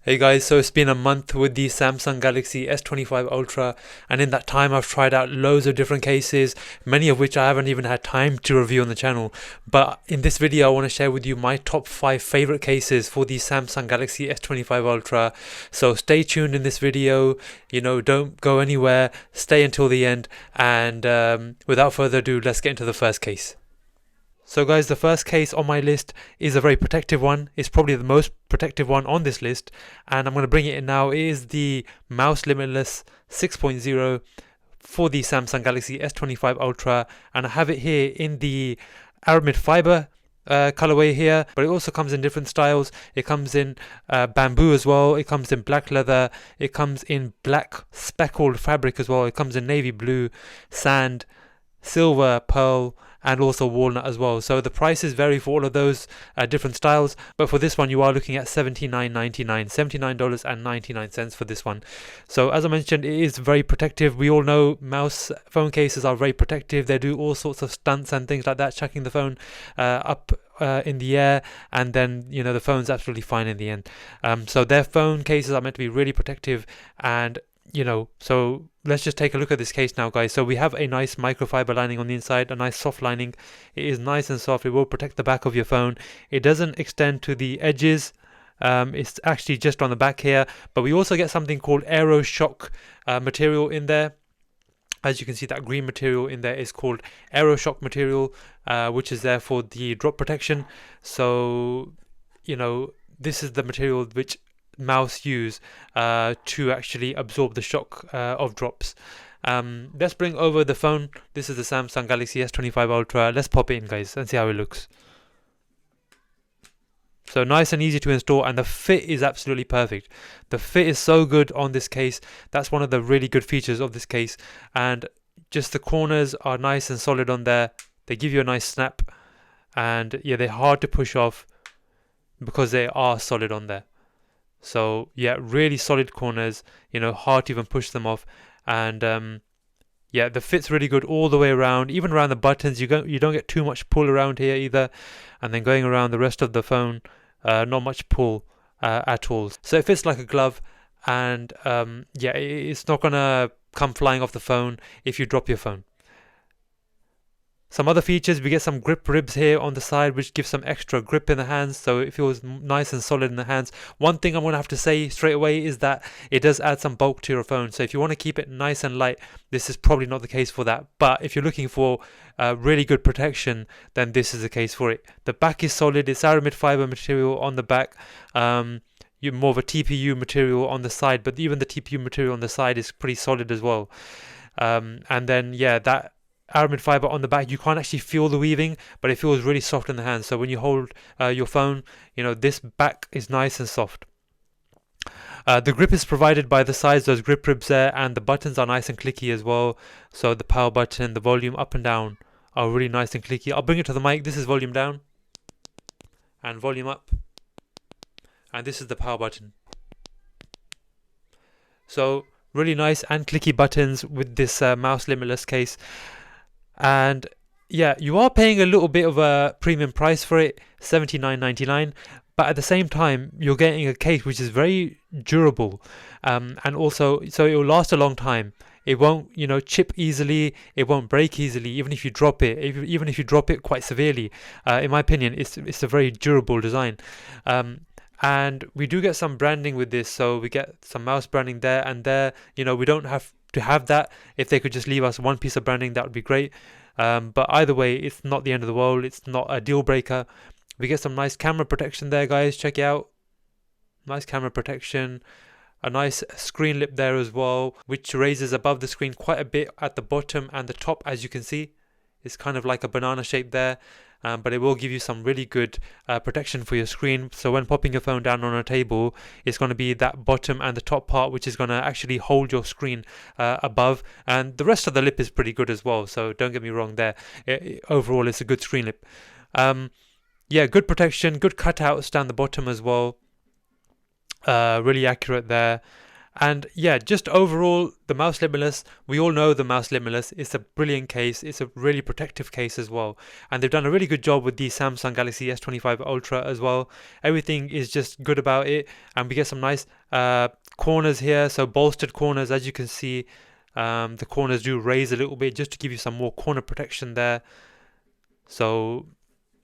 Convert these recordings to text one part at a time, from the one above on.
Hey guys, so it's been a month with the Samsung Galaxy S25 Ultra, and in that time I've tried out loads of different cases, many of which I haven't even had time to review on the channel. But in this video I want to share with you my top 5 favorite cases for the Samsung Galaxy S25 Ultra. So stay tuned in this video, don't go anywhere, stay until the end, and without further ado, let's get into the first case. So guys, the first case on my list is a very protective one. It's probably the most protective one on this list, and I'm going to bring it in now. It is the Mouse Limitless 6.0 for the Samsung Galaxy S25 Ultra, and I have it here in the aramid fiber colorway here, but it also comes in different styles. It comes in bamboo as well, it comes in black leather, it comes in black speckled fabric as well, it comes in navy blue, sand, silver, pearl, and also walnut as well. So the prices vary for all of those different styles, but for this one you are looking at $79.99 for this one. So as I mentioned, it is very protective. We all know mouse phone cases are very protective. They do all sorts of stunts and things like that, chucking the phone up in the air, and then the phone's absolutely fine in the end. So their phone cases are meant to be really protective, and so let's just take a look at this case now, guys. So we have a nice microfiber lining on the inside, a nice soft lining. It is nice and soft. It will protect the back of your phone. It doesn't extend to the edges. It's actually just on the back here, but we also get something called aero shock material in there. As you can see, that green material in there is called aero shock material, which is there for the drop protection. So this is the material which mouse use to actually absorb the shock of drops. Let's bring over the phone. This is the Samsung Galaxy S25 Ultra. Let's pop it in, guys, and see how it looks. So nice and easy to install, and the fit is absolutely perfect. The fit is so good on this case. That's one of the really good features of this case, and just the corners are nice and solid on there. They give you a nice snap, and yeah, they're hard to push off because they are solid on there. So yeah, really solid corners, hard to even push them off, and yeah, the fit's really good all the way around. Even around the buttons, you don't get too much pull around here either, and then going around the rest of the phone, not much pull at all. So it fits like a glove, and yeah, it's not gonna come flying off the phone if you drop your phone. Some other features, we get some grip ribs here on the side, which gives some extra grip in the hands, so it feels nice and solid in the hands. One thing I'm going to have to say straight away is that it does add some bulk to your phone, so if you want to keep it nice and light, this is probably not the case for that. But if you're looking for really good protection, then this is the case for it. The back is solid, it's aramid fiber material on the back. You're more of a TPU material on the side, but even the TPU material on the side is pretty solid as well. And then yeah, that aramid fiber on the back, you can't actually feel the weaving, but it feels really soft in the hand. So when you hold your phone, this back is nice and soft. The grip is provided by the sides, those grip ribs there, and the buttons are nice and clicky as well. So the power button, the volume up and down are really nice and clicky. I'll bring it to the mic. This is volume down and volume up, and this is the power button. So really nice and clicky buttons with this Mouse Limitless case. And yeah, you are paying a little bit of a premium price for it, $79.99, but at the same time you're getting a case which is very durable, and also so it will last a long time. It won't chip easily, it won't break easily, even if you drop it, even if you drop it quite severely. In my opinion, it's a very durable design. And we do get some branding with this, so we get some mouse branding there and there. We don't have to have that. If they could just leave us one piece of branding, that would be great. But either way, it's not the end of the world. It's not a deal breaker. We get some nice camera protection there, guys. Check it out. Nice camera protection. A nice screen lip there as well, which raises above the screen quite a bit at the bottom and the top, as you can see. It's kind of like a banana shape there. But it will give you some really good protection for your screen. So when popping your phone down on a table, it's going to be that bottom and the top part which is going to actually hold your screen above, and the rest of the lip is pretty good as well, so don't get me wrong there. Overall it's a good screen lip. Yeah, good protection, good cutouts down the bottom as well, really accurate there. And yeah, just overall, the mouse limitless, we all know the mouse limitless. It's a brilliant case. It's a really protective case as well. And they've done a really good job with the Samsung Galaxy S25 Ultra as well. Everything is just good about it. And we get some nice corners here. So bolstered corners, as you can see, the corners do raise a little bit just to give you some more corner protection there. So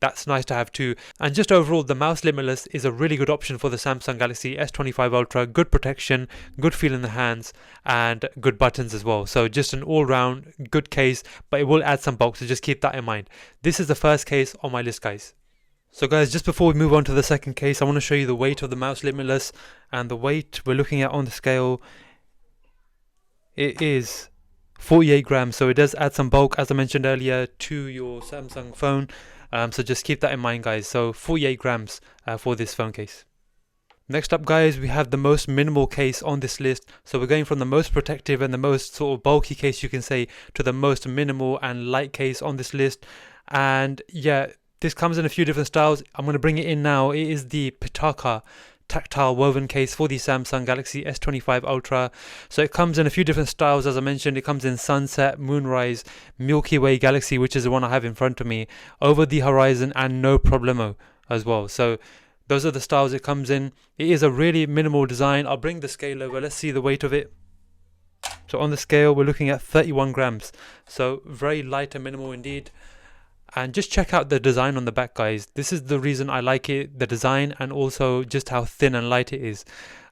that's nice to have too. And just overall, the mouse limitless is a really good option for the Samsung Galaxy S25 Ultra. Good protection, good feel in the hands, and good buttons as well. So just an all-round good case, but it will add some bulk, so just keep that in mind. This is the first case on my list, guys. So guys, just before we move on to the second case, I want to show you the weight of the mouse limitless. And the weight we're looking at on the scale, it is 48 grams. So it does add some bulk, as I mentioned earlier, to your Samsung phone. So just keep that in mind, guys. So 48 grams for this phone case. Next up, guys, we have the most minimal case on this list. So we're going from the most protective and the most sort of bulky case, you can say, to the most minimal and light case on this list. And yeah, this comes in a few different styles. I'm going to bring it in now. It is the Pitaka tactile woven case for the Samsung Galaxy S25 Ultra. So it comes in a few different styles, as I mentioned. It comes in Sunset, Moonrise, Milky Way Galaxy, which is the one I have in front of me, Over the Horizon, and No Problemo as well. So those are the styles it comes in. It is a really minimal design. I'll bring the scale over. Let's see the weight of it. So on the scale, we're looking at 31 grams. So very light and minimal indeed. And just check out the design on the back, guys. This is the reason I like it, the design, and also just how thin and light it is.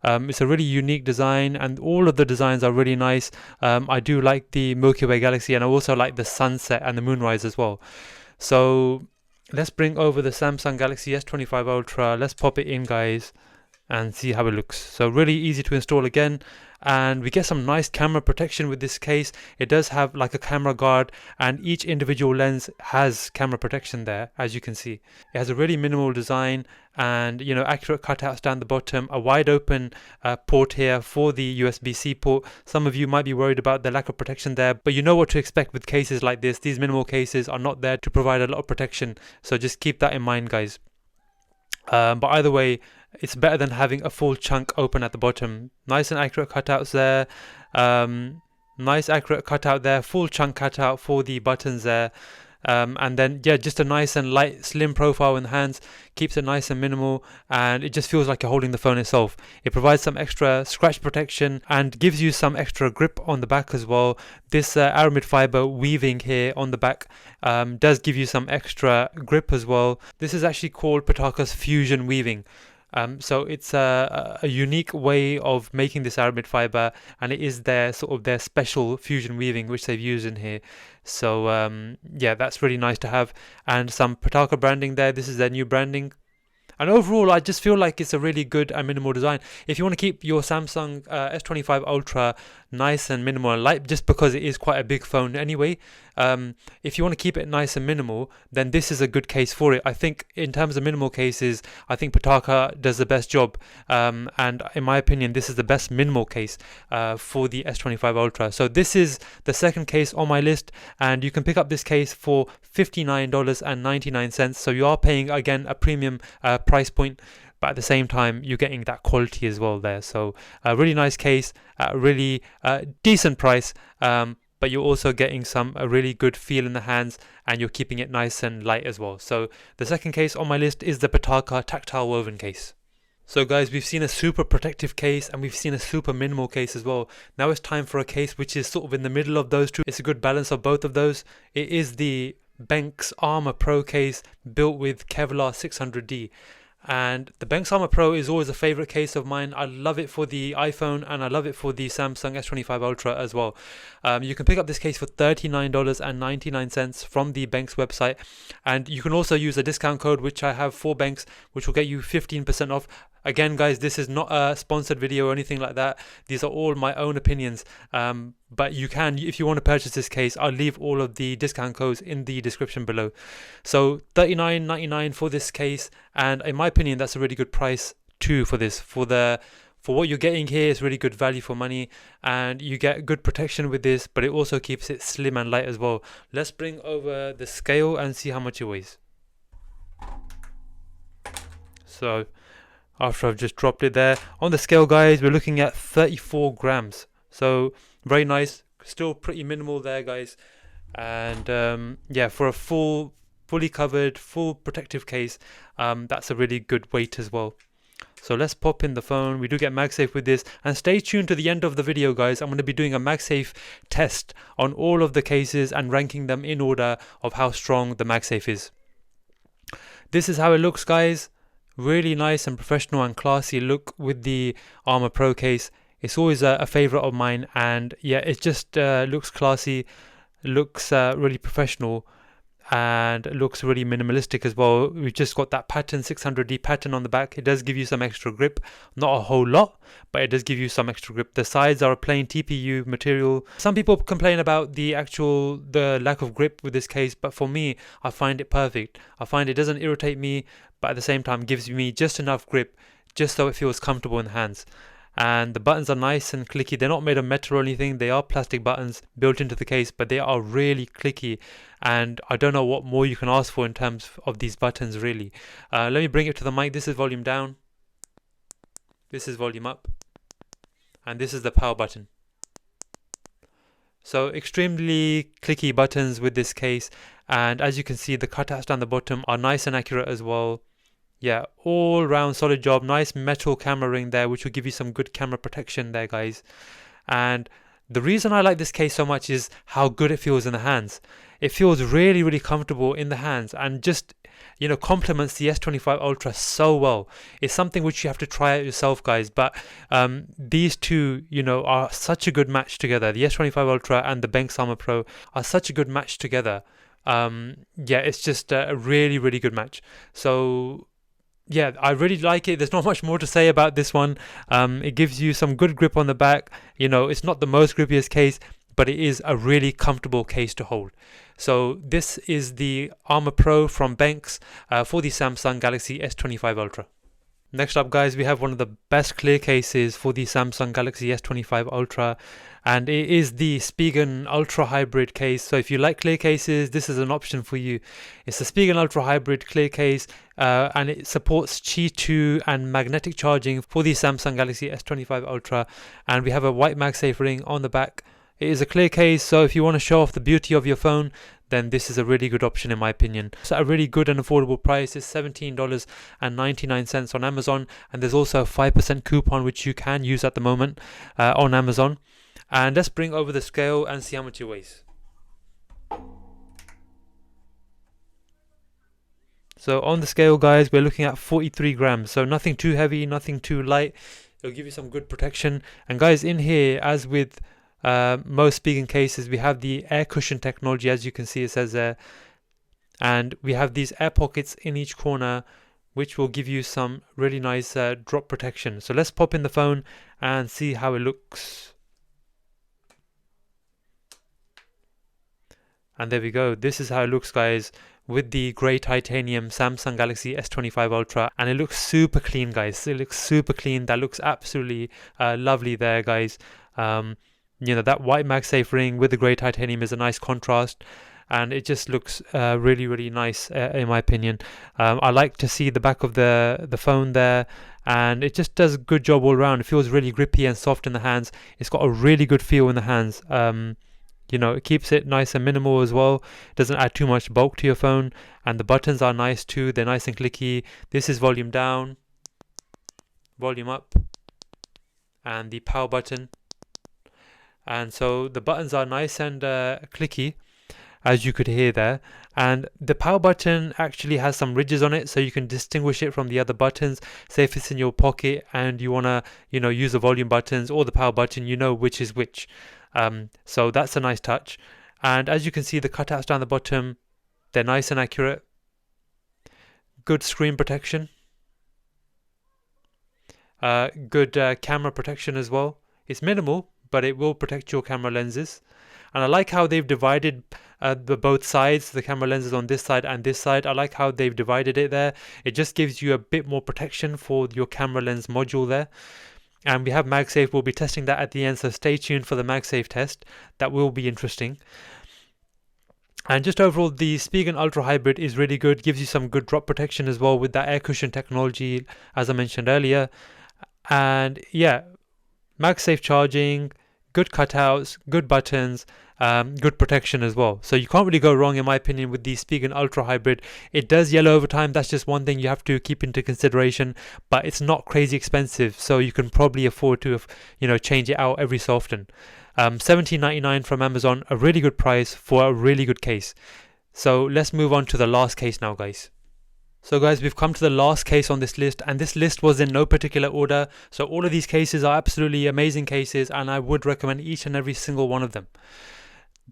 It's a really unique design, and all of the designs are really nice. I do like the Milky Way Galaxy, and I also like the Sunset and the Moonrise as well. So let's bring over the Samsung Galaxy S25 Ultra. Let's pop it in, guys, and see how it looks. So really easy to install again, and we get some nice camera protection with this case. It does have like a camera guard, and each individual lens has camera protection there, as you can see. It has a really minimal design, and you know, accurate cutouts down the bottom, a wide open port here for the USB-C port. Some of you might be worried about the lack of protection there, but you know what to expect with cases like this. These minimal cases are not there to provide a lot of protection, so just keep that in mind, guys. But either way, it's better than having a full chunk open at the bottom. Nice and accurate cutouts there. Nice accurate cutout there. Full chunk cutout for the buttons there. And then yeah, just a nice and light slim profile in the hands, keeps it nice and minimal, and it just feels like you're holding the phone itself. It provides some extra scratch protection and gives you some extra grip on the back as well. This aramid fiber weaving here on the back does give you some extra grip as well. This is actually called Pitaka's fusion weaving. So it's a unique way of making this aramid fiber, and it is their sort of their special fusion weaving which they've used in here. So yeah, that's really nice to have, and some Pitaka branding there. This is their new branding. And overall, I just feel like it's a really good and minimal design. If you want to keep your Samsung S25 Ultra nice and minimal and light, just because it is quite a big phone anyway, if you want to keep it nice and minimal, then this is a good case for it. I think in terms of minimal cases, I think Pitaka does the best job. And in my opinion, this is the best minimal case for the S25 Ultra. So this is the second case on my list, and you can pick up this case for $59.99. So you are paying, again, a premium price point, but at the same time you're getting that quality as well there. So a really nice case at a really decent price, but you're also getting a really good feel in the hands, and you're keeping it nice and light as well. So the second case on my list is the Pitaka tactile woven case. So guys, we've seen a super protective case and we've seen a super minimal case as well. Now it's time for a case which is sort of in the middle of those two. It's a good balance of both of those. It is the Benks Armor Pro case built with Kevlar 600D. And the Benks Armor Pro is always a favorite case of mine. I love it for the iPhone, and I love it for the Samsung S25 Ultra as well. You can pick up this case for $39.99 from the Benks website, and you can also use a discount code which I have for Benks, which will get you 15% off. Again, guys, this is not a sponsored video or anything like that. These are all my own opinions. But you can, if you want to purchase this case, I'll leave all of the discount codes in the description below. So $39.99 for this case, and in my opinion, that's a really good price too for this. For what you're getting here, it's really good value for money, and you get good protection with this, but it also keeps it slim and light as well. Let's bring over the scale and see how much it weighs. So after I've just dropped it there. On the scale, guys, we're looking at 34 grams. So very nice, still pretty minimal there, guys. And yeah, for a fully covered, full protective case, that's a really good weight as well. So let's pop in the phone. We do get MagSafe with this, and stay tuned to the end of the video, guys. I'm going to be doing a MagSafe test on all of the cases and ranking them in order of how strong the MagSafe is. This is how it looks, guys. Really nice and professional and classy look with the Armor Pro case. It's always a favorite of mine, and yeah, it just looks classy, looks really professional, and looks really minimalistic as well. We've just got that pattern, 600D pattern on the back. It does give you some extra grip, not a whole lot, but it does give you some extra grip. The sides are a plain TPU material. Some people complain about the lack of grip with this case, but for me, I find it perfect. I find it doesn't irritate me, but at the same time gives me just enough grip, just so it feels comfortable in the hands. And the buttons are nice and clicky. They're not made of metal or anything. They are plastic buttons built into the case, but they are really clicky, and I don't know what more you can ask for in terms of these buttons, really. Let me bring it to the mic. This is volume down, this is volume up, and this is the power button. So extremely clicky buttons with this case, and as you can see, the cutouts down the bottom are nice and accurate as well. Yeah, all round solid job. Nice metal camera ring there, which will give you some good camera protection there, guys. And the reason I like this case so much is how good it feels in the hands. It feels really, really comfortable in the hands, and just, you know, complements the S25 Ultra so well. It's something which you have to try out yourself, guys, but these two, you know, are such a good match together. The S25 Ultra and the Benks Armor Pro are such a good match together. Yeah, it's just a really, really good match. So yeah, I really like it. There's not much more to say about this one. It gives you some good grip on the back. You know, it's not the most grippiest case, but it is a really comfortable case to hold. So this is the Armor Pro from Benks for the Samsung Galaxy S25 Ultra. Next up, guys, we have one of the best clear cases for the Samsung Galaxy S25 Ultra, and it is the Spigen Ultra Hybrid case. So if you like clear cases, this is an option for you. It's the Spigen Ultra Hybrid clear case, and it supports Qi 2 and magnetic charging for the Samsung Galaxy S25 Ultra, and we have a white MagSafe ring on the back. It is a clear case, so if you want to show off the beauty of your phone, then this is a really good option in my opinion. So a really good and affordable price is $17.99 on Amazon, and there's also a 5% coupon which you can use at the moment on Amazon. And let's bring over the scale and see how much it weighs. So on the scale, guys, we're looking at 43 grams, so nothing too heavy, nothing too light. It'll give you some good protection. And guys, in here, as with most Spigen cases, we have the air cushion technology, as you can see it says there, and we have these air pockets in each corner which will give you some really nice drop protection. So let's pop in the phone and see how it looks. And there we go. This is how it looks, guys, with the grey titanium Samsung Galaxy S25 Ultra, and it looks super clean, guys. It looks super clean. That looks absolutely lovely there, guys. You know, that white MagSafe ring with the grey titanium is a nice contrast, and it just looks really, really nice in my opinion. I like to see the back of the phone there, and it just does a good job all around. It feels really grippy and soft in the hands. It's got a really good feel in the hands. You know, it keeps it nice and minimal as well. It doesn't add too much bulk to your phone, and the buttons are nice too. They're nice and clicky. This is volume down, volume up, and the power button. And so the buttons are nice and clicky, as you could hear there. And the power button actually has some ridges on it, so you can distinguish it from the other buttons. Say if it's in your pocket and you want to, you know, use the volume buttons or the power button, you know which is which. So that's a nice touch. And as you can see, the cutouts down the bottom, they're nice and accurate. Good screen protection. Good camera protection as well. It's minimal, but it will protect your camera lenses. And I like how they've divided the both sides, the camera lenses on this side and this side. I like how they've divided it there. It just gives you a bit more protection for your camera lens module there. And we have MagSafe. We'll be testing that at the end, so stay tuned for the MagSafe test. That will be interesting. And just overall, the Spigen Ultra Hybrid is really good, gives you some good drop protection as well with that air cushion technology, as I mentioned earlier. And yeah, MagSafe charging, good cutouts, good buttons, good protection as well. So you can't really go wrong, in my opinion, with the Spigen Ultra Hybrid. It does yellow over time. That's just one thing you have to keep into consideration. But it's not crazy expensive, so you can probably afford to, change it out every so often. $17.99 from Amazon, a really good price for a really good case. So let's move on to the last case now, guys. So guys, we've come to the last case on this list, and this list was in no particular order. So all of these cases are absolutely amazing cases, and I would recommend each and every single one of them.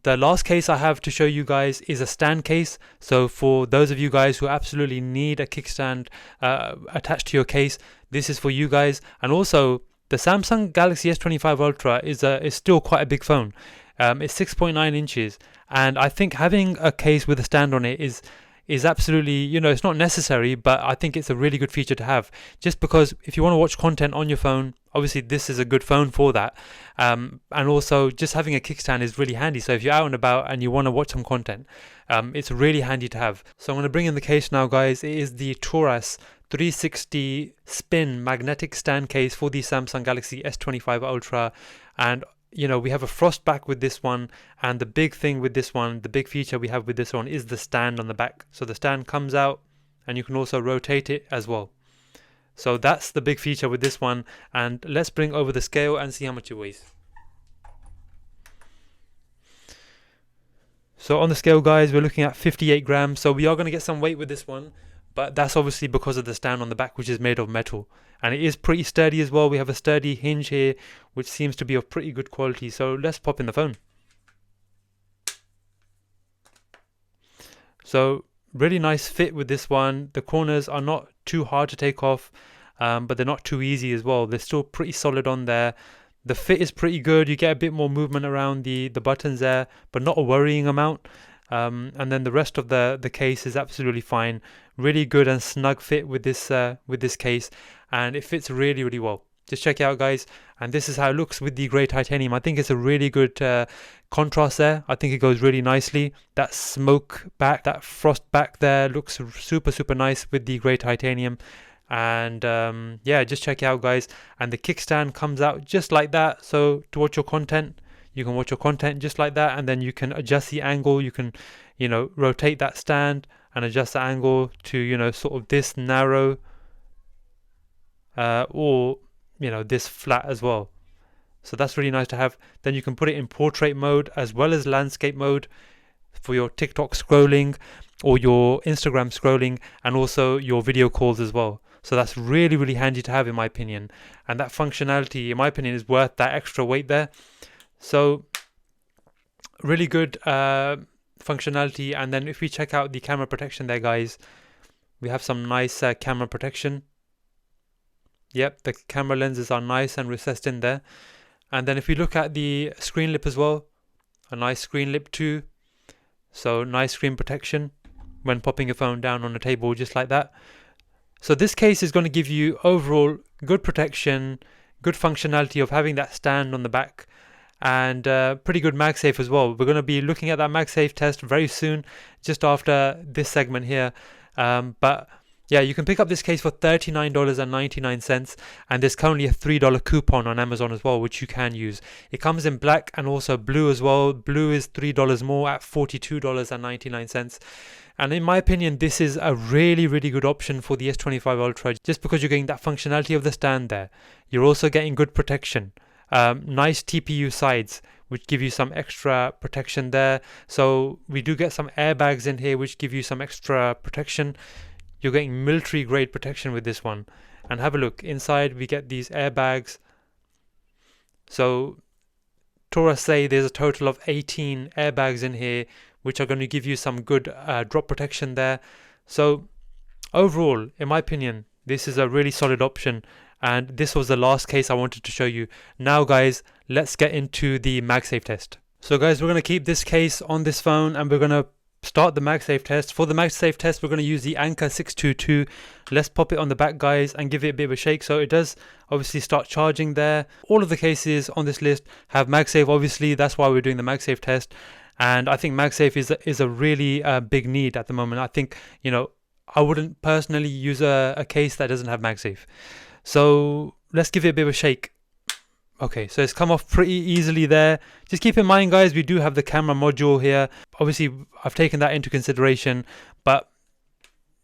The last case I have to show you guys is a stand case. So for those of you guys who absolutely need a kickstand attached to your case, this is for you guys. And also, the Samsung Galaxy S25 Ultra is still quite a big phone. It's 6.9 inches, and I think having a case with a stand on it is absolutely, it's not necessary, but I think it's a really good feature to have. Just because if you want to watch content on your phone, obviously this is a good phone for that. And also, just having a kickstand is really handy. So if you're out and about and you want to watch some content, it's really handy to have. So I'm going to bring in the case now, guys. It is the Torras 360 spin magnetic stand case for the Samsung Galaxy S25 Ultra. And we have a frost back with this one, and the big thing with this one, the big feature we have with this one is the stand on the back. So the stand comes out and you can also rotate it as well. So that's the big feature with this one. And let's bring over the scale and see how much it weighs. So on the scale, guys, we're looking at 58 grams. So we are going to get some weight with this one, but that's obviously because of the stand on the back, which is made of metal. And it is pretty sturdy as well. We have a sturdy hinge here, which seems to be of pretty good quality. So let's pop in the phone. So really nice fit with this one. The corners are not too hard to take off, but they're not too easy as well. They're still pretty solid on there. The fit is pretty good. You get a bit more movement around the buttons there, but not a worrying amount. And then the rest of the case is absolutely fine. Really good and snug fit with this case, and it fits really, really well. Just check it out, guys. And this is how it looks with the grey titanium. I think it's a really good contrast there. I think it goes really nicely. That smoke back, that frost back there looks super, super nice with the grey titanium. And yeah, just check it out, guys. And the kickstand comes out just like that. So to watch your content, you can watch your content just like that, and then you can adjust the angle. You can, rotate that stand and adjust the angle to, sort of this narrow or, this flat as well. So that's really nice to have. Then you can put it in portrait mode as well as landscape mode for your TikTok scrolling or your Instagram scrolling, and also your video calls as well. So that's really, really handy to have, in my opinion. And that functionality, in my opinion, is worth that extra weight there. So really good functionality. And then if we check out the camera protection there, guys, we have some nice camera protection. Yep, the camera lenses are nice and recessed in there. And then if we look at the screen lip as well, a nice screen lip too. So nice screen protection when popping your phone down on a table just like that. So this case is going to give you overall good protection, good functionality of having that stand on the back, and pretty good MagSafe as well. We're going to be looking at that MagSafe test very soon, just after this segment here. But yeah, you can pick up this case for $39.99, and there's currently a $3 coupon on Amazon as well, which you can use. It comes in black and also blue as well. Blue is $3 more at $42.99. And in my opinion, this is a really, really good option for the S25 Ultra, just because you're getting that functionality of the stand there. You're also getting good protection. Nice TPU sides, which give you some extra protection there. So we do get some airbags in here, which give you some extra protection. You're getting military grade protection with this one. And have a look inside, we get these airbags. So Torras say there's a total of 18 airbags in here, which are going to give you some good drop protection there. So overall, in my opinion, this is a really solid option. And this was the last case I wanted to show you. Now guys, let's get into the MagSafe test. So guys, we're going to keep this case on this phone and we're going to start the MagSafe test. For the MagSafe test, we're going to use the Anker 622. Let's pop it on the back, guys, and give it a bit of a shake. So it does obviously start charging there. All of the cases on this list have MagSafe, obviously. That's why we're doing the MagSafe test. and I think MagSafe is a really big need at the moment. I think, you know, I wouldn't personally use a case that doesn't have MagSafe. So let's give it a bit of a shake. Okay, so it's come off pretty easily there. Just keep in mind, guys, we do have the camera module here. Obviously, I've taken that into consideration, but,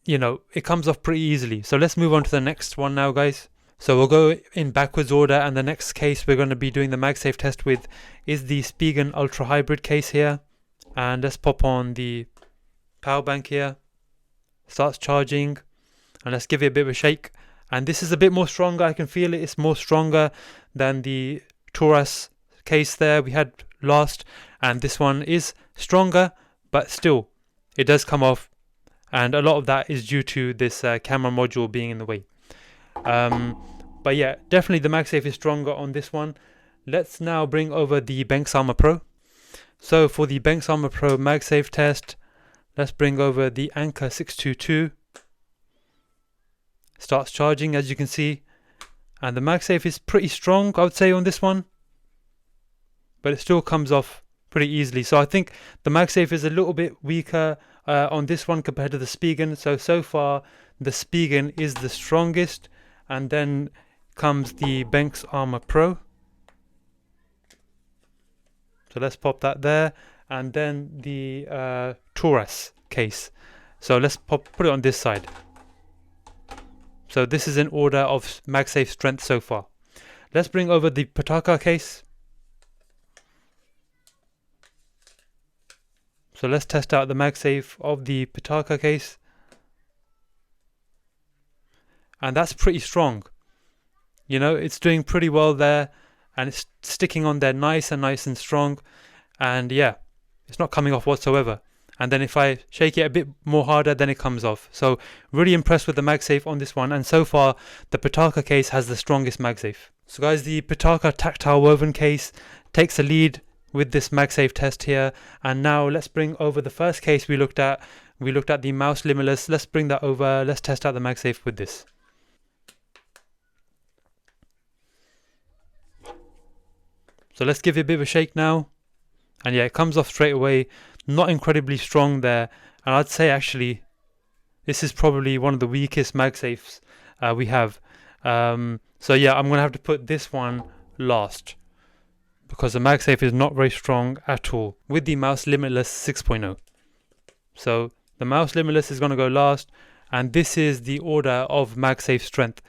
you know, it comes off pretty easily. So let's move on to the next one now, guys. So we'll go in backwards order, and the next case we're going to be doing the MagSafe test with is the Spigen Ultra Hybrid case here. And let's pop on the power bank here. Starts charging, and let's give it a bit of a shake. And this is a bit more stronger. I can feel it. It's more stronger than the Torras case there we had last, and this one is stronger, but still it does come off, and a lot of that is due to this camera module being in the way. But yeah, definitely the MagSafe is stronger on this one. Let's now bring over the Benks Armor Pro. So for the Benks Armor Pro MagSafe test, let's bring over the Anchor 622. Starts charging, as you can see, and the MagSafe is pretty strong, I would say, on this one, but it still comes off pretty easily. So I think the MagSafe is a little bit weaker on this one compared to the Spigen. So far the Spigen is the strongest, and then comes the Benks Armor Pro. So let's pop that there, and then the Torras case. So let's put it on this side. So this is in order of MagSafe strength so far. Let's bring over the Pitaka case. So let's test out the MagSafe of the Pitaka case. And that's pretty strong. You know, it's doing pretty well there, and it's sticking on there nice and strong. And yeah, it's not coming off whatsoever. And then if I shake it a bit more harder, then it comes off. So really impressed with the MagSafe on this one. And so far, the Pitaka case has the strongest MagSafe. So guys, the Pitaka tactile woven case takes the lead with this MagSafe test here. And now let's bring over the first case we looked at. We looked at the mouse limitless. Let's bring that over. Let's test out the MagSafe with this. So let's give it a bit of a shake now. And yeah, it comes off straight away. Not incredibly strong there, and I'd say actually this is probably one of the weakest MagSafes we have. So yeah, I'm gonna have to put this one last because the MagSafe is not very strong at all with the Mouse Limitless 6.0. So the Mouse Limitless is gonna go last, and this is the order of MagSafe strength.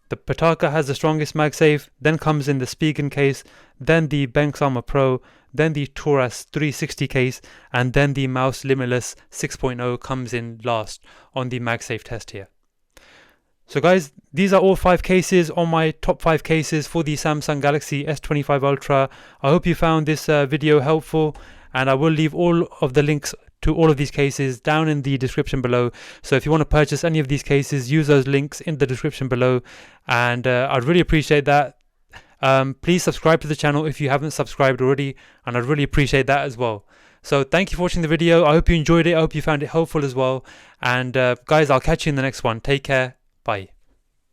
The Pitaka has the strongest MagSafe, then comes in the Spigen case, then the Benks Armor Pro, then the Torras 360 case, and then the Mouse Limitless 6.0 comes in last on the MagSafe test here. So guys, these are all 5 cases on my top 5 cases for the Samsung Galaxy S25 Ultra. I hope you found this video helpful, and I will leave all of the links to all of these cases down in the description below. So if you want to purchase any of these cases, use those links in the description below, and I'd really appreciate that. Please subscribe to the channel if you haven't subscribed already, and I'd really appreciate that as well. So thank you for watching the video. I hope you enjoyed it. I hope you found it helpful as well. And guys, I'll catch you in the next one. Take care. Bye.